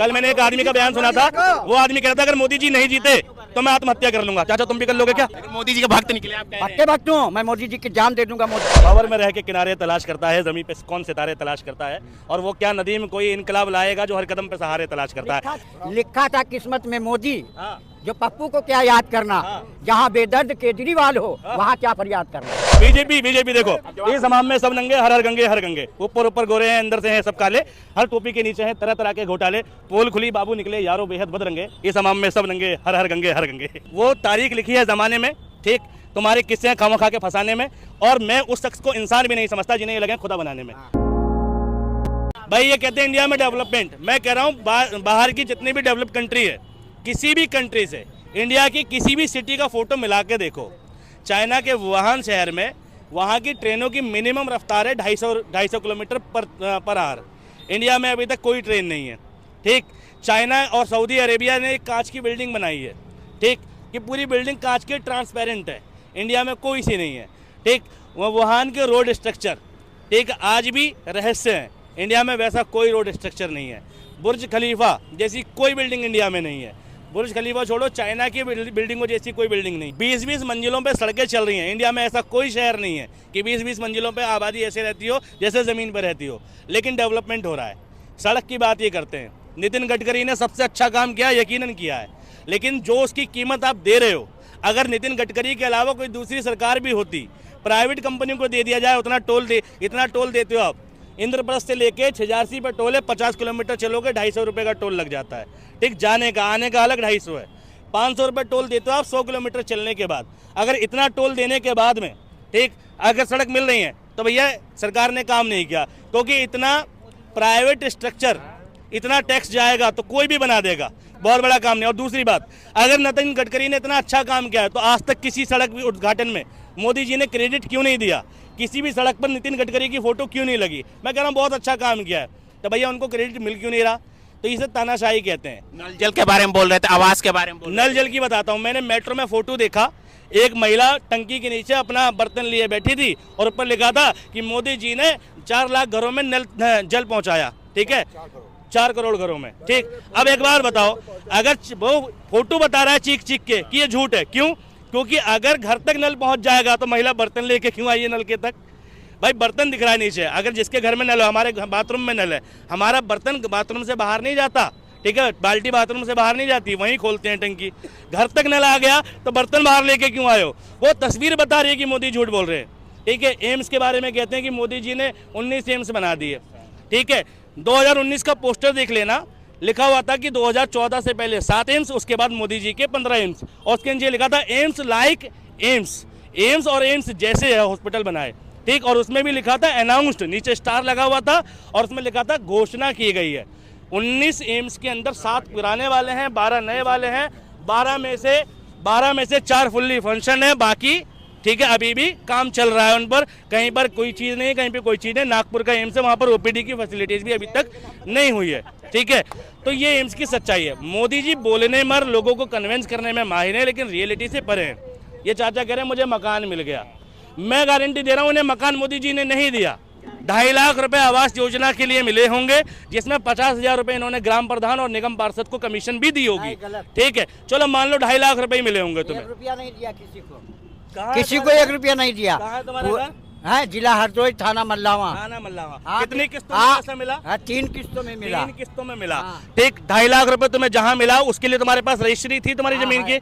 कल मैंने एक आदमी का बयान सुना था, वो आदमी कह रहा था अगर मोदी जी नहीं जीते तो मैं आत्महत्या कर लूंगा। चाचा तुम भी कर लोगे क्या? मोदी जी का भक्त निकले आप कह रहे हैं। पक्के भक्त हूँ मैं, मोदी जी की जान दे दूंगा। मोदी पावर में रह के किनारे तलाश करता है, जमीन पे कौन सितारे तलाश करता है, और वो क्या नदी में कोई इनकलाब लाएगा जो हर कदम पे सहारे तलाश करता है। लिखा था किस्मत में मोदी, हाँ। जो पप्पू को क्या याद करना, जहाँ बेदर्द केजरीवाल हो वहाँ क्या फरियाद करना। बीजेपी देखो, इस हमाम में सब नंगे, हर हर गंगे हर गंगे, ऊपर गोरे हैं, अंदर से हैं सब काले, हर टोपी के नीचे हैं तरह तरह के घोटाले, पोल खुली बाबू निकले यारो बेहद बदरंगे, इस हमाम में सब नंगे, हर हर गंगे हर गंगे। वो तारीख लिखी है जमाने में, ठीक, तुम्हारे किस्से खामा खा के फंसाने में, और मैं उस शख्स को इंसान भी नहीं समझता जिन्हें ये लगे खुदा बनाने में। भाई ये कहते हैं इंडिया में डेवलपमेंट, मैं कह रहा हूँ बाहर की जितनी भी डेवलप कंट्री है, किसी भी कंट्री से इंडिया की किसी भी सिटी का फोटो मिला के देखो, चाइना के वुहान शहर में वहाँ की ट्रेनों की मिनिमम रफ्तार है 250 किलोमीटर पर आवर। इंडिया में अभी तक कोई ट्रेन नहीं है, ठीक। चाइना और सऊदी अरेबिया ने एक कांच की बिल्डिंग बनाई है, ठीक, कि पूरी बिल्डिंग कांच की ट्रांसपेरेंट है, इंडिया में कोई सी नहीं है, ठीक। वुहान के रोड स्ट्रक्चर, ठीक, आज भी रहस्य है, इंडिया में वैसा कोई रोड स्ट्रक्चर नहीं है। बुर्ज खलीफा जैसी कोई बिल्डिंग इंडिया में नहीं है, बुर्ज खलीफा छोड़ो, चाइना की बिल्डिंगों जैसी कोई बिल्डिंग नहीं। 20-20 मंजिलों पे सड़कें चल रही हैं, इंडिया में ऐसा कोई शहर नहीं है कि 20-20 मंजिलों पे आबादी ऐसे रहती हो जैसे ज़मीन पर रहती हो, लेकिन डेवलपमेंट हो रहा है। सड़क की बात ये करते हैं, नितिन गडकरी ने सबसे अच्छा काम किया, यकीनन किया है, लेकिन जो उसकी कीमत आप दे रहे हो, अगर नितिन गडकरी के अलावा कोई दूसरी सरकार भी होती, प्राइवेट कंपनियों को दे दिया जाए इतना टोल देते हो आप। इंद्रप्रस्थ से लेके छिजारसी पर टोल है, 50 किलोमीटर चलोगे 250 रुपये का टोल लग जाता है, ठीक। जाने का आने का अलग 250 है, 500 रुपये टोल देते हो आप 100 किलोमीटर चलने के बाद। अगर इतना टोल देने के बाद में, ठीक, अगर सड़क मिल रही है तो भैया सरकार ने काम नहीं किया, क्योंकि इतना प्राइवेट स्ट्रक्चर, इतना टैक्स जाएगा तो कोई भी बना देगा, बहुत बड़ा काम नहीं। और दूसरी बात, अगर नितिन गडकरी ने इतना अच्छा काम किया है तो आज तक किसी सड़क भी उद्घाटन में मोदी जी ने क्रेडिट क्यों नहीं दिया? किसी भी सड़क पर नितिन गडकरी की फोटो क्यों नहीं लगी? मैं कह रहा हूँ बहुत अच्छा काम किया है, तो भैया उनको क्रेडिट मिल क्यों नहीं रहा? तो इसे तानाशाही कहते हैं। नल जल के बारे में बोल रहे थे, आवास के बारे में बोल रहे नल जल की बताता हूँ, मैंने मेट्रो में फोटो देखा, एक महिला टंकी के नीचे अपना बर्तन लिए बैठी थी और ऊपर लिखा था कि मोदी जी ने 4 लाख घरों में जल पहुँचाया, ठीक है, 4 करोड़ घरों में, ठीक। अब एक बार बताओ, अगर वो फोटो बता रहा है चीख चीख के कि ये झूठ है, क्यों? क्योंकि अगर घर तक नल पहुंच जाएगा तो महिला बर्तन लेके क्यों आई है नल के तक? भाई बर्तन दिख रहा है नीचे, अगर जिसके घर में नल है, हमारे बाथरूम में नल है, हमारा बर्तन बाथरूम से बाहर नहीं जाता, ठीक है, बाल्टी बाथरूम से बाहर नहीं जाती, वहीं खोलते हैं टंकी। घर तक नल आ गया तो बर्तन बाहर लेके क्यों आए हो? वो तस्वीर बता रही है कि मोदी झूठ बोल रहे हैं, ठीक है। एम्स के बारे में कहते हैं कि मोदी जी ने 19 एम्स बना दिए, ठीक है। 2019 का पोस्टर देख लेना, लिखा हुआ था कि 2014 से पहले 7 एम्स, उसके बाद मोदी जी के 15 एम्स, और उसके नीचे लिखा था एम्स लाइक एम्स, एम्स और एम्स जैसे हॉस्पिटल बनाए, ठीक। और उसमें भी लिखा था अनाउंस्ड, नीचे स्टार लगा हुआ था, और उसमें लिखा था घोषणा की गई है। 19 एम्स के अंदर 7 पुराने वाले हैं, 12 नए वाले हैं, 12 में से 4 फुल्ली फंक्शन है, बाकी, ठीक है, अभी भी काम चल रहा है उन पर, कहीं पर कोई चीज़ नहीं, कहीं पे कोई चीज़ नहीं। नागपुर का एम्स है, वहाँ पर ओपीडी की फैसिलिटीज़ भी अभी तक नहीं हुई है, ठीक है। तो ये एम्स की सच्चाई है। मोदी जी बोलने में, लोगों को कन्विंस करने में माहिर है, लेकिन रियलिटी से परे हैं। ये चाचा कह रहे हैं मुझे मकान मिल गया, मैं गारंटी दे रहा हूँ उन्हें मकान मोदी जी ने नहीं दिया। 2.5 लाख रुपए आवास योजना के लिए मिले होंगे, जिसमें 50,000 रुपए इन्होंने ग्राम प्रधान और निगम पार्षद को कमीशन भी दी होगी, ठीक है। चलो मान लो 2.5 लाख रुपए मिले होंगे तुम्हें, 1 रुपया नहीं दिया किसी को, किसी को 1 रुपया नहीं दिया। है जिला हरदोई, थाना मल्लावा। कितनी किस्तों में पैसा मिला? 3 किस्तों में मिला। 3 किस्तों में मिला, ठीक। 2.5 लाख रुपए तुम्हें जहाँ मिला उसके लिए तुम्हारे पास रजिस्ट्री थी तुम्हारी जमीन की,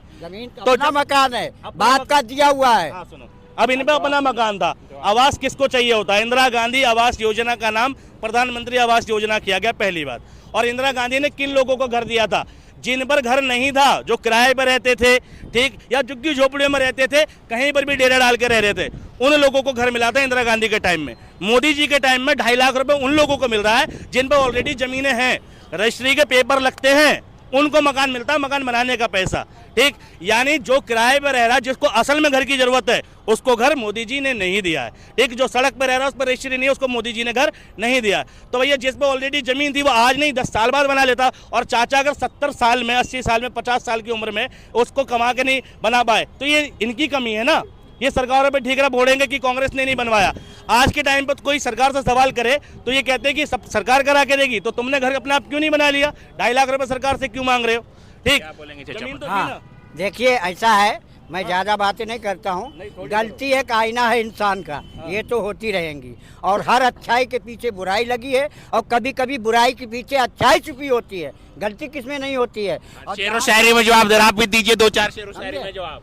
तो अपना मकान है, बात का दिया हुआ है। सुनो, अब इन पे अपना मकान था। आवास किसको चाहिए होता है? इंदिरा गांधी आवास योजना का नाम प्रधानमंत्री आवास योजना किया गया पहली बार। और इंदिरा गांधी ने किन लोगों को घर दिया था? जिन पर घर नहीं था, जो किराए पर रहते थे, ठीक, या झुग्गी झोपड़ियों में रहते थे, कहीं पर भी डेरा डाल के रह रहे थे, उन लोगों को घर मिला था इंदिरा गांधी के टाइम में। मोदी जी के टाइम में 2.5 लाख रुपए उन लोगों को मिल रहा है जिन पर ऑलरेडी जमीनें हैं, रजिस्ट्री के पेपर लगते हैं, उनको मकान मिलता है, मकान बनाने का पैसा, ठीक। यानी जो किराए पर रह रहा है, जिसको असल में घर की जरूरत है, उसको घर मोदी जी ने नहीं दिया है, ठीक। जो सड़क पर रह रहा है उस पर रजिस्ट्री नहीं है, उसको मोदी जी ने घर नहीं दिया। तो भैया जिस पर ऑलरेडी जमीन थी वो आज नहीं 10 साल बाद बना लेता, और चाचा अगर 70 साल में, 80 साल में, 50 साल की उम्र में उसको कमा के नहीं बना पाए तो ये इनकी कमी है ना। ये सरकारों पे ठीक बोलेंगे कि कांग्रेस ने नहीं बनवाया। आज के टाइम पर कोई सरकार से सवाल करे तो ये कहते हैं कि सब सरकार करा के देगी, तो तुमने घर अपने आप क्यों नहीं बना लिया? 2.5 लाख रुपए सरकार से क्यों मांग रहे हो? ठीक, क्या बोलेंगे चाचा? जमीन तो थी हाँ ना। देखिए ऐसा है, मैं ज्यादा बातें नहीं करता हूँ। गलती एक आईना है इंसान का, ये तो होती रहेंगी, और हर अच्छाई के पीछे बुराई लगी है, और कभी कभी बुराई के पीछे अच्छाई छुपी होती है। गलती किसमें नहीं होती है। और शेरो शायरी में जवाब दे, आप भी दीजिए 2-4 शेरो शायरी में जवाब।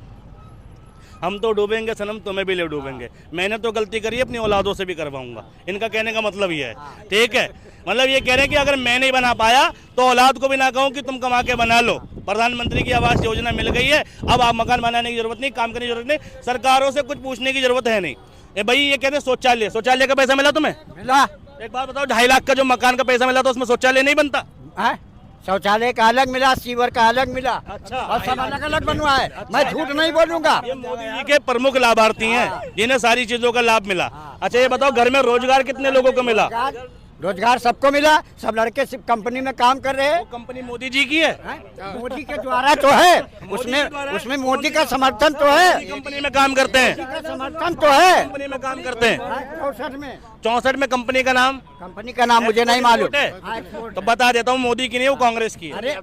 हम तो डूबेंगे सनम, तुम्हें भी ले डूबेंगे। मैंने तो गलती करी, अपनी औलादों से भी करवाऊंगा। इनका कहने का मतलब ये है, ठीक है, मतलब ये कह रहे हैं कि अगर मैं नहीं बना पाया तो औलाद को भी ना कहूँ कि तुम कमा के बना लो। प्रधानमंत्री की आवास योजना मिल गई है, अब आप मकान बनाने की जरूरत नहीं, काम करने की जरूरत नहीं, सरकारों से कुछ पूछने की जरूरत है नहीं। ए भाई, ये कहते हैं शौचालय का पैसा मिला तुम्हें? मिला। एक बात बताओ, 2.5 लाख का जो मकान का पैसा मिला तो उसमें शौचालय नहीं बनता? हाँ? शौचालय का अलग मिला, सीवर का अलग मिला, अच्छा। और सब अलग अलग बनवाए। मैं झूठ नहीं बोलूंगा। ये मोदी जी के प्रमुख लाभार्थी हैं जिन्हें सारी चीजों का लाभ मिला। अच्छा ये बताओ, घर में रोजगार कितने लोगों को मिला? रोजगार सबको मिला, सब लड़के कंपनी में काम कर रहे हैं। कंपनी मोदी जी की है, मोदी के द्वारा तो है, उसमें मोदी का समर्थन तो है। कंपनी में काम करते हैं, मोदी का समर्थन तो है। कंपनी में काम करते हैं। 64 में कंपनी का नाम मुझे नहीं मालूम है, तो बता देता हूँ, मोदी की नहीं, वो कांग्रेस की है। अरे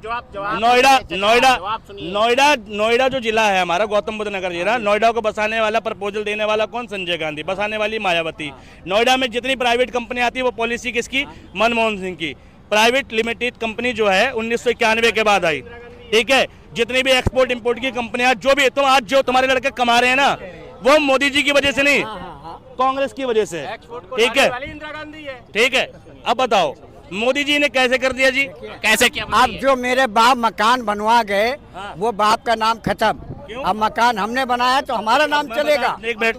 नोएडा जो जिला है हमारा, गौतम बुद्ध नगर जिला, नोएडा को बसाने वाला, प्रपोजल देने वाला कौन? संजय गांधी। बसाने वाली मायावती। नोएडा में जितनी प्राइवेट कंपनी आती है वो पॉलिसी किसकी? मनमोहन सिंह की। प्राइवेट लिमिटेड कंपनी जो है 1991 के बाद आई, ठीक है। जितनी भी एक्सपोर्ट इंपोर्ट की कंपनियां, जो भी तुम आज जो तुम्हारे लड़के कमा रहे हैं ना, वो मोदी जी की वजह से नहीं, कांग्रेस की वजह से, ठीक है, ठीक है। अब बताओ मोदी जी ने कैसे कर दिया जी? कैसे किया? अब जो मेरे बाप मकान बनवा गए, वो बाप का नाम खत्म। अब मकान हमने बनाया तो हमारा नाम चलेगा। एक मिनट,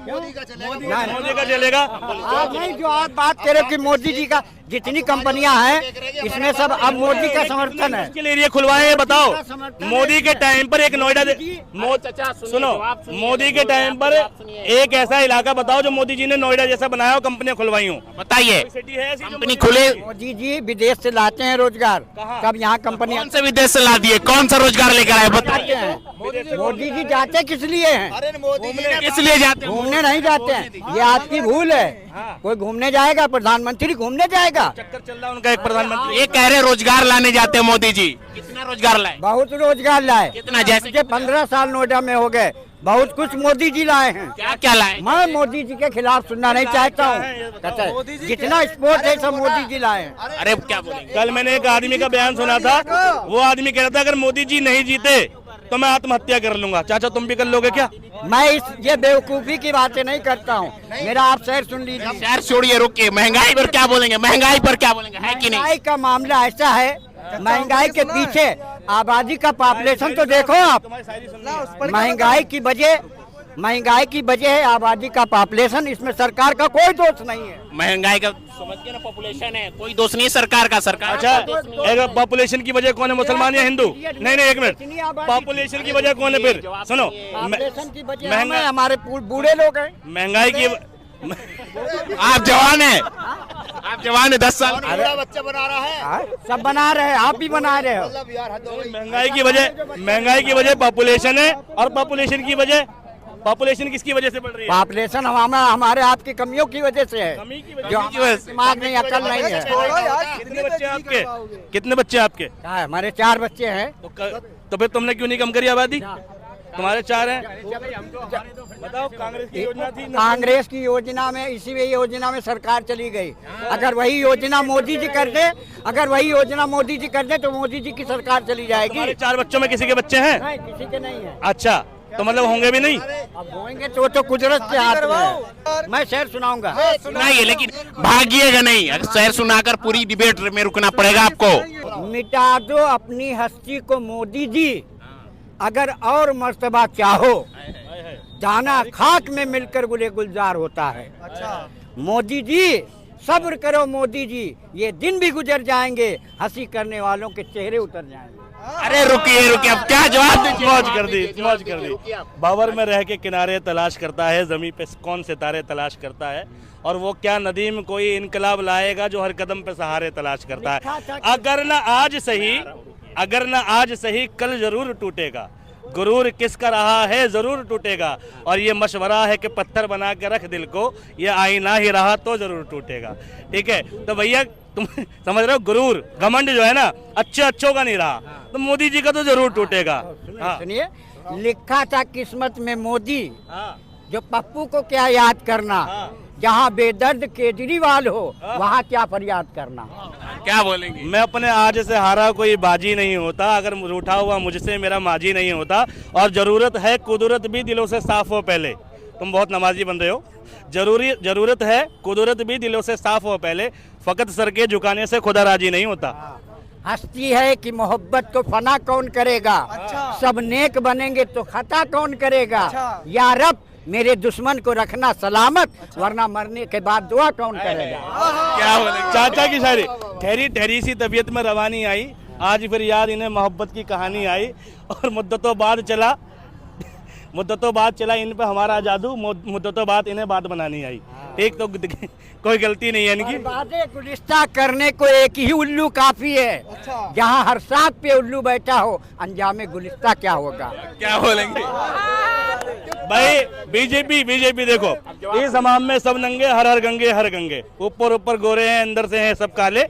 मोदी का चलेगा। आप नहीं, जो आप बात कह रहे हो कि मोदी जी का, जितनी कंपनियां हैं इसमें सब अब मोदी का समर्थन है। इसके लिए एरिया खुलवाए, बताओ। मोदी के टाइम पर एक नोएडा, सुनो, मोदी के टाइम पर एक ऐसा इलाका बताओ जो मोदी जी ने नोएडा जैसा बनाया हो, कंपनियां खुलवाई हो, बताइए। सिटी है ऐसी जो कंपनी खुले? मोदी जी विदेश से लाते हैं रोजगार। कब यहाँ कंपनियां कौन से विदेश से ला दिए? कौन सा रोजगार लेकर आए? जाते बताइए। हैं? मोदी जी जाते किस लिए हैं? किस लिए जाते हैं? घूमने नहीं जाते हैं, ये आपकी भूल है। कोई घूमने जाएगा? प्रधानमंत्री घूमने जाएगा? चक्कर चल रहा है उनका एक प्रधानमंत्री। ये कह रहे रोजगार लाने जाते हैं मोदी जी। कितना रोजगार लाए? बहुत रोजगार लाए। कितना? जैसे मुझे 15 साल नोएडा में हो गए, बहुत कुछ मोदी जी लाए हैं। क्या क्या लाए? मैं मोदी जी के खिलाफ सुनना नहीं चाहता हूँ। जितना स्पोर्ट है सब मोदी जी लाए हैं। अरे क्या बोलेंगे? कल मैंने एक आदमी का बयान सुना था, वो आदमी कह रहा था अगर मोदी जी नहीं जीते तो मैं आत्महत्या कर लूंगा। चाचा तुम भी कर लोगे क्या? मैं ये बेवकूफी की बातें नहीं करता हूँ। मेरा आप शेर सुन लीजिए। शहर छोड़िए, रुकिए। महंगाई पर क्या बोलेंगे? महंगाई पर क्या बोलेंगे? है कि नहीं? महंगाई का मामला ऐसा है, महंगाई के पीछे आबादी का पॉपुलेशन तो देखो आप। महंगाई की वजह है आबादी का पॉपुलेशन, इसमें सरकार का कोई दोष नहीं है। महंगाई का समझ के ना, पॉपुलेशन है, कोई दोष नहीं सरकार का। सरकार अच्छा, एक पॉपुलेशन की वजह कौन है? मुसलमान या हिंदू? नहीं, एक मिनट, पॉपुलेशन की वजह कौन है? फिर सुनो, पॉपुलेशन की वजह हमें, हमारे बूढ़े लोग हैं। महंगाई की आप जवान है, आप जवान है, 10 साल बच्चा बना रहा है। सब बना रहे हैं, आप भी बना रहे हो। महंगाई की वजह पॉपुलेशन है, और पॉपुलेशन किसकी वजह से बढ़ रही है? पॉपुलेशन हमारे आपकी कमियों की वजह से है, कमी की वजह जो से। हमारे दिमाग में अकल नहीं है। कितने बच्चे हैं आपके? कितने बच्चे आपके? क्या है, हमारे 4 बच्चे हैं। तो फिर तुमने क्यों नहीं कम करी आबादी? तुम्हारे 4 हैं। बताओ, कांग्रेस की योजना थी, कांग्रेस की योजना में, इसी योजना में सरकार चली गई। अगर वही योजना मोदी जी कर दे, तो मोदी जी की सरकार चली जाएगी। तुम्हारे 4 बच्चों में किसी के बच्चे हैं? नहीं, किसी के नहीं है। अच्छा, तो मतलब होंगे भी नहीं? अब होंगे तो कुदरत के हाथ में है। मैं शेर सुनाऊंगा। सुनाइए, लेकिन भागिएगा नहीं। अगर शहर सुनाकर पूरी डिबेट में रुकना पड़ेगा आपको। मिटा दो अपनी हस्ती को मोदी जी, अगर और मर्तबा चाहो, जाना खाक में मिलकर गुले गुलजार होता है। मोदी जी सब्र करो मोदी जी, ये दिन भी गुजर जाएंगे, हंसी करने वालों के चेहरे उतर जाएंगे। अरे रुकिए, अब क्या जवाब दीजिए? मौज कर दी। बावर में रह के किनारे तलाश करता है, जमीन पे कौन सितारे तलाश करता है, और वो क्या नदीम कोई इनकलाब लाएगा जो हर कदम पे सहारे तलाश करता है। अगर न आज सही कल जरूर टूटेगा। गुरूर किसका रहा है जरूर टूटेगा, और ये मशवरा है कि पत्थर बना के रख दिल को, ये आईना ही रहा तो जरूर टूटेगा। ठीक है, तो भैया तुम समझ रहे हो, गुरूर घमंड जो है ना अच्छों का नहीं रहा, तो मोदी जी का तो जरूर टूटेगा। हाँ। सुनिए, लिखा था किस्मत में मोदी, हाँ। जो पप्पू को क्या याद करना, जहाँ बेदर्द केजरीवाल हो वहाँ क्या फरियाद करना। क्या बोलेंगे? मैं अपने आज से हारा कोई बाजी नहीं होता, अगर रूठा हुआ मुझसे मेरा माजी नहीं होता, और जरूरत है कुदरत भी दिलों से साफ हो पहले। तुम बहुत नमाजी बंदे हो। जरूरत है कुदरत भी दिलों से साफ हो पहले, फकत सर के झुकाने से खुदा राजी नहीं होता। हस्ती है कि मोहब्बत को फना कौन करेगा, सब नेक बनेंगे तो खता कौन करेगा, या रब मेरे दुश्मन को रखना सलामत, वरना मरने के बाद दुआ कौन करेगा। क्या बोलेंगे? चाचा की शायरी, ठहरी ठहरी सी तबीयत में रवानी आई, आज फिर याद इन्हें मोहब्बत की कहानी आई, और मुद्दतों बाद चला इन पे हमारा जादू, मुद्दतों बाद इन्हें बात बनानी आई। एक तो कोई गलती नहीं है इनकी। बातें गुलिस्ता करने को एक ही उल्लू काफी है, जहाँ हर साथ पे उल्लू बैठा हो, अंजामे गुलिस्ता क्या होगा। क्या बोलेंगे? भाई बीजेपी देखो, इस हमाम में सब नंगे, हर हर गंगे, ऊपर गोरे हैं, अंदर से हैं सब काले,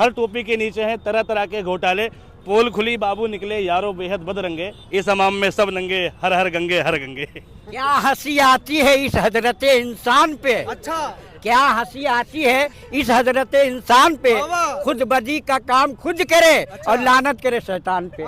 हर टोपी के नीचे हैं तरह तरह के घोटाले, पोल खुली बाबू निकले यारों बेहद बदरंगे, इस हमाम में सब नंगे, हर हर गंगे। क्या हंसी आती है इस हजरत इंसान पे, क्या हंसी आती है इस हजरत इंसान पे, खुद बदी का काम खुद करे और लानत करे शैतान पे।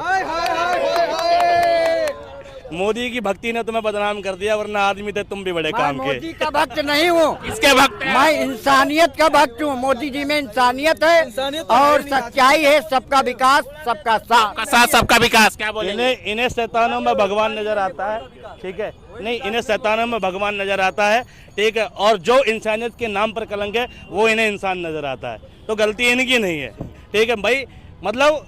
मोदी की भक्ति ने तुम्हें बदनाम कर दिया, वरना आदमी थे तुम भी बड़े मैं काम के। मोदी का भक्त नहीं हूँ, किसके भक्त हैं? मैं इंसानियत का भक्त हूँ। मोदी जी में इंसानियत है और सच्चाई है, सबका विकास सबका साथ। सबका साथ सबका विकास। क्या बोलेंगे? इन्हें शैतानों में भगवान नजर आता है। ठीक है, नहीं, इन्हें शैतानों में भगवान नजर आता है। ठीक है, और जो इंसानियत के नाम पर कलंक है वो इन्हें इंसान नजर आता है, तो गलती इनकी नहीं है। ठीक है भाई, मतलब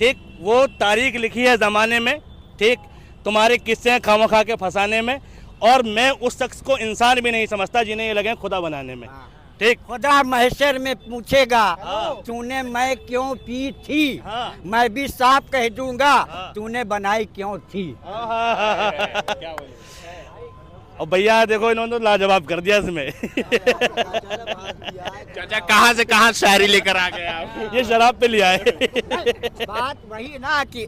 ठीक वो तारीख लिखी है जमाने में, ठीक तुम्हारे किस्से खामखा के फंसाने में, और मैं उस शख्स को इंसान भी नहीं समझता जिन्हें ये लगे खुदा बनाने में। ठीक, खुदा महशर में पूछेगा तूने मैं क्यों पी थी, मैं भी साफ कह दूंगा तूने बनाई क्यों थी। और भैया देखो इन्होंने तो लाजवाब कर दिया इसमें। चाचा कहाँ से कहाँ शायरी लेकर आ गए आप? ये शराब पे लिया है। बात वही ना कि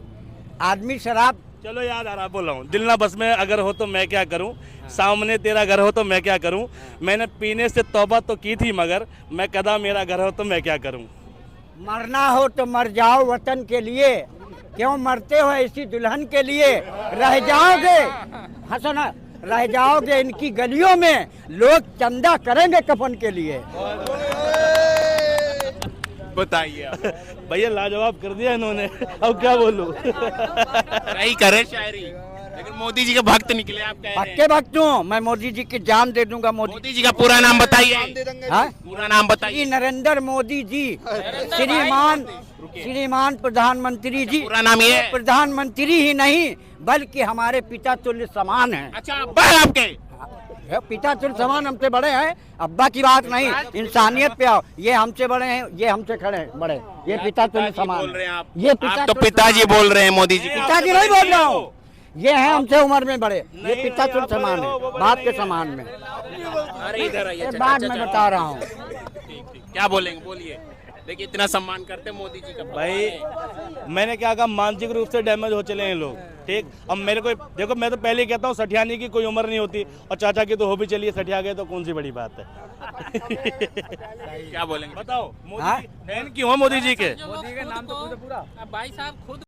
आदमी शराब, चलो याद आ रहा, बोल रहा हूँ, दिल ना बस में अगर हो तो मैं क्या करूँ, सामने तेरा घर हो तो मैं क्या करूँ, मैंने पीने से तौबा तो की थी मगर मैं कदा मेरा घर हो तो मैं क्या करूँ। मरना हो तो मर जाओ वतन के लिए, क्यों मरते हो ऐसी दुल्हन के लिए, रह जाओगे हंसना, रह जाओगे इनकी गलियों में, लोग चंदा करेंगे कफन के लिए। बताइए भैया लाजवाब कर दिया इन्होंने, अब क्या बोलूं। सही करे शायरी, लेकिन मोदी जी के भक्त निकले आप कह रहे हैं। पक्के भक्त हूँ मैं, मोदी जी की जान दे दूंगा। मोदी जी का पूरा नाम बताइए। हाँ? पूरा नाम बताइए। नरेंद्र मोदी जी, श्रीमान प्रधानमंत्री जी। पूरा नाम ये? प्रधानमंत्री ही नहीं बल्कि हमारे पिता तुल्य समान हैं। अच्छा, अब्बा है आपके? पिता तुल्य समान हमसे बड़े हैं, अब्बा की बात नहीं, इंसानियत पे आओ। ये हमसे बड़े हैं, ये हमसे खड़े हैं बड़े, ये पिता तुल्य समान बोल रहे हैं आप? ये आप तो पिताजी बोल रहे हैं मोदी जी। पिताजी नहीं बोल रहा हूँ, ये हैं हमसे उम्र में बड़े, ये पिता तुल्य समान है, बाप के समान में। अरे इधर आइए, बात मैं बता रहा हूँ। क्या बोलेंगे? बोलिए। देखिए इतना सम्मान करते मोदी जी का। भाई मैंने क्या कहा, मानसिक रूप से डैमेज हो चले हैं लोग। ठीक, अब मेरे को देखो, मैं तो पहले ही कहता हूँ सठियाने की कोई उम्र नहीं होती, और चाचा की तो हो भी चलिए, सठिया गए तो कौन सी बड़ी बात है। क्या बोलेंगे? बताओ, मोदी फैन क्यों हो मोदी जी के? मोदी के नाम तो पूरा भाई साहब खुद